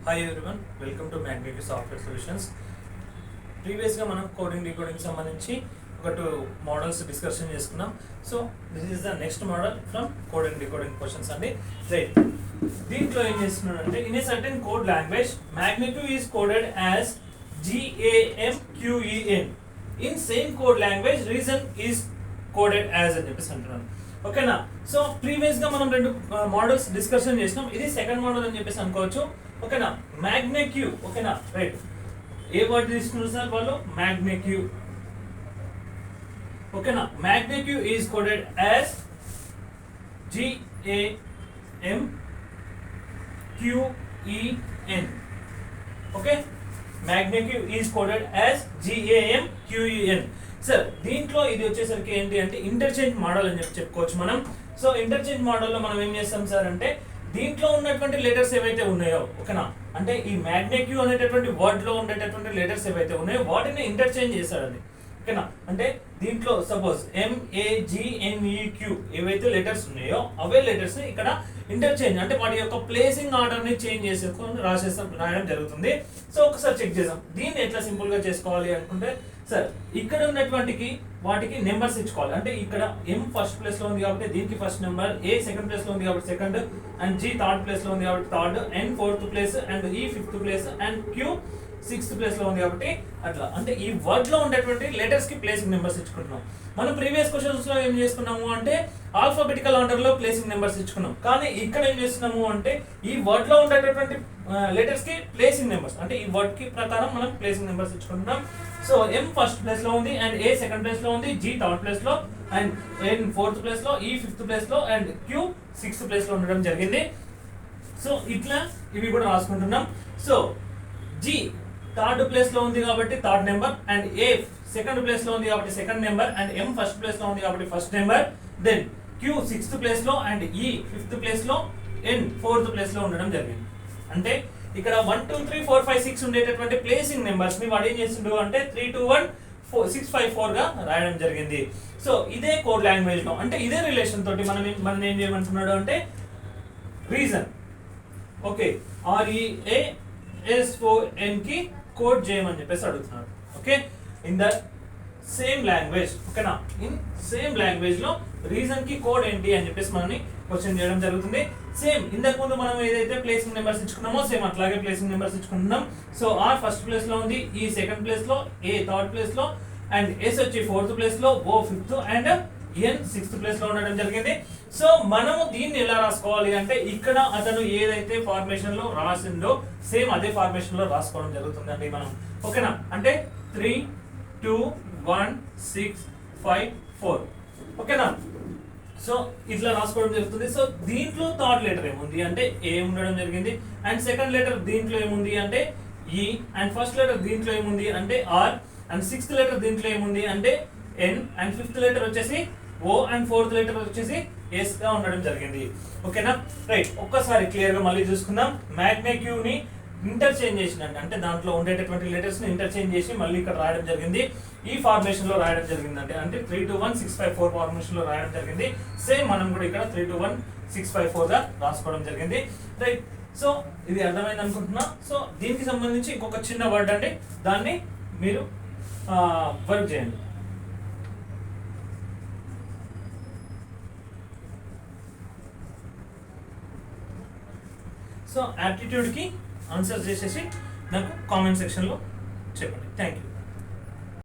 Hi everyone, welcome to Magneq Software Solutions. Previously మనం coding decoding సంబంధించి ఒక 2 models discussion చేసుకున్నాం. So this is the next model from coding decoding questions అండి. Right, దీంట్లో ఏం చేస్తున్నాడంటే in a certain code language Magneq is coded as GAMQEN. In same code language reason is coded as అని చెప్పేసి అంటున్నాను. ఓకేనా? So previous గా మనం 2 మోడల్స్ డిస్కషన్ చేసినాం. ఇది సెకండ్ మోడల్ అని చెప్పేసి అనుకోవచ్చు. ఓకేనా? Magneq. ఓకేనా? రైట్, ఏ వర్డ్ తీసుకున్నారు సార్ వాళ్ళు? Magneq. ఓకేనా? Magneq is coded as GAMQEN. Okay, Magneq is coded as GAMQEN. Sir దీంట్లో ఇది వచ్చేసరికి ఏంటి అంటే ఇంటర్చేంజ్ మోడల్ అని చెప్పుకోవచ్చు మనం. సో ఇంటర్చేంజ్ మోడల్లో మనం ఏం చేస్తాం సార్ అంటే దీంట్లో ఉన్నటువంటి లెటర్స్ ఏవైతే ఉన్నాయో, ఓకేనా, అంటే ఈ Magneq అనేటటువంటి వర్డ్ లో ఉండేటటువంటి లెటర్స్ ఏవైతే ఉన్నాయో వాటిని ఇంటర్చేంజ్ చేశాడండి. ఓకేనా? అంటే దీంట్లో సపోజ్ MAGNEQ ఏవైతే లెటర్స్ ఉన్నాయో అవే లెటర్స్ ఇక్కడ ఇంటర్చేంజ్ అంటే వాటి యొక్క ప్లేసింగ్ ఆర్డర్ ని చేంజ్ చేసుకొని రాయడం జరుగుతుంది. సో ఒకసారి చెక్ చేద్దాం దీన్ని ఎట్లా సింపుల్ గా చేసుకోవాలి అనుకుంటే, సార్ ఇక్కడ ఉన్నటువంటి వాటికి నెంబర్స్ ఇచ్చుకోవాలి. అంటే ఇక్కడ M ఫస్ట్ ప్లేస్ లో ఉంది కాబట్టి దీనికి first number, A second place లో ఉంది కాబట్టి second, and G third place లో ఉంది కాబట్టి third, N fourth place, and E fifth place, and Q sixth place లో ఉంది కాబట్టి అట్లా. అంటే ఈ వర్డ్ లో ఉండేటువంటి లెటర్స్ కి ప్లేసింగ్ నెంబర్స్ ఇచ్చుకుంటున్నాం. మనం ప్రీవియస్ క్వశ్చన్స్ లో ఏం చేసుకున్నాము అంటే ఆల్ఫాబెటికల్ ఆర్డర్ లో ప్లేసింగ్ నెంబర్స్ ఇచ్చుకున్నాం. కానీ ఇక్కడ ఏం చేస్తున్నాము అంటే ఈ వర్డ్ లో ఉండేటటువంటి లెటర్స్ కి ప్లేసింగ్ నెంబర్స్, అంటే ఈ వర్డ్ కి ప్రకారం మనం ప్లేసింగ్ నెంబర్స్ ఇచ్చుకుంటున్నాం. సో M ఫస్ట్ ప్లేస్ లో ఉంది, అండ్ A సెకండ్ ప్లేస్ లో ఉంది, G థర్డ్ ప్లేస్ లో, అండ్ N ఫోర్త్ ప్లేస్ లో, E ఫిఫ్త్ ప్లేస్ లో, అండ్ Q సిక్స్త్ ప్లేస్ లో ఉండడం జరిగింది. సో ఇట్లా ఇవి కూడా రాసుకుంటున్నాం. సో G థర్డ్ ప్లేస్ లో ఉంది కాబట్టి third number, and A second place లో ఉంది కాబట్టి second number, and M first place లో ఉంది కాబట్టి first number, then Q sixth place లో, అండ్ E ఫిఫ్త్ ప్లేస్ లో, N ఫోర్త్ ప్లేస్ లో ఉండడం జరిగింది. అంటే ఇక్కడ 1 2 3 4 5 6 ఉండేటటువంటి ప్లేసింగ్ నెంబర్స్ ని వాడు ఏం చేసిండు అంటే 3 2 1 4 6 5 4 గా రాయడం జరిగింది. సో ఇదే కోడ్ లాంగ్వేజ్ లో అంటే ఇదే రిలేషన్ తోటి మనం ఏం చేయమంటున్నాడు అంటే రీజన్, ఓకే, REASON కి కోడ్ చేయమని చెప్పేసి అడుగుతున్నాడు. Okay, in the same language. ఓకేనా? ఇన్ సేమ్ లాంగ్వేజ్ లో రీజన్ కి కోడ్ ఏంటి అని చెప్పేసి మనని క్వశ్చన్ చేయడం జరుగుతుంది. సేమ్ ఇంతకు ముందు మనం ఏదైతే ప్లేసింగ్ నెంబర్స్ ఇచ్చుకున్నామో సేమ్ అట్లాగే ప్లేసింగ్ నెంబర్స్ ఇచ్చుకుంటున్నాం. సో R ఫస్ట్ ప్లేస్ లో ఉంది, E సెకండ్ ప్లేస్ లో, A థర్డ్ ప్లేస్ లో, అండ్ S వచ్చి ఫోర్త్ ప్లేస్ లో, O fifth, and N sixth place లో ఉండడం జరిగింది. సో మనము దీన్ని ఎలా రాసుకోవాలి అంటే ఇక్కడ అతను ఏదైతే ఫార్మేషన్ లో రాసిందో సేమ్ అదే ఫార్మేషన్ లో రాసుకోవడం జరుగుతుంది అండి మనం. ఓకేనా? అంటే 3 2 1 6 5 4. ఓకేనా? సో ఇట్లా రాసుకోవడం జరుగుతుంది. సో దీంట్లో థర్డ్ లెటర్ ఏముంది అంటే ఏ ఉండడం జరిగింది, అండ్ సెకండ్ లెటర్ దీంట్లో ఏముంది అంటే ఈ, అండ్ ఫస్ట్ లెటర్ దీంట్లో ఏముంది అంటే ఆర్, అండ్ సిక్స్త్ లెటర్ దీంట్లో ఏముంది అంటే ఎన్, అండ్ ఫిఫ్త్ లెటర్ వచ్చేసి ఓ, అండ్ ఫోర్త్ లెటర్ వచ్చేసి ఎస్ గా ఉండడం జరిగింది. ఓకేనా? రైట్, ఒక్కసారి క్లియర్ గా మళ్ళీ చూసుకుందాం. Magneq ని ఇంటర్చేంజ్ చేసినట్టు అంటే దాంట్లో ఉండేటటువంటి లెటర్స్ ని ఇంటర్చేంజ్ చేసి మళ్ళీ ఇక్కడ రాయడం జరిగింది. ఈ ఫార్మేషన్ లో రాయడం జరిగింది అంటే 3 2 1 6 5 4 ఫార్మేషన్ లో రాయడం జరిగింది. సేమ్ మనం కూడా ఇక్కడ 3 2 1 6 5 4 గా రాసుకోవడం జరిగింది. రైట్, సో ఇది అర్థమైంది అనుకుంటున్నా. సో దీనికి సంబంధించి ఇంకొక చిన్న వర్డ్ అండి, దాన్ని మీరు వర్క్ చేయండి. సో యాప్టిట్యూడ్ కి ఆన్సర్ చేసేసి నాకు కామెంట్ సెక్షన్ లో చెప్పండి. Thank you.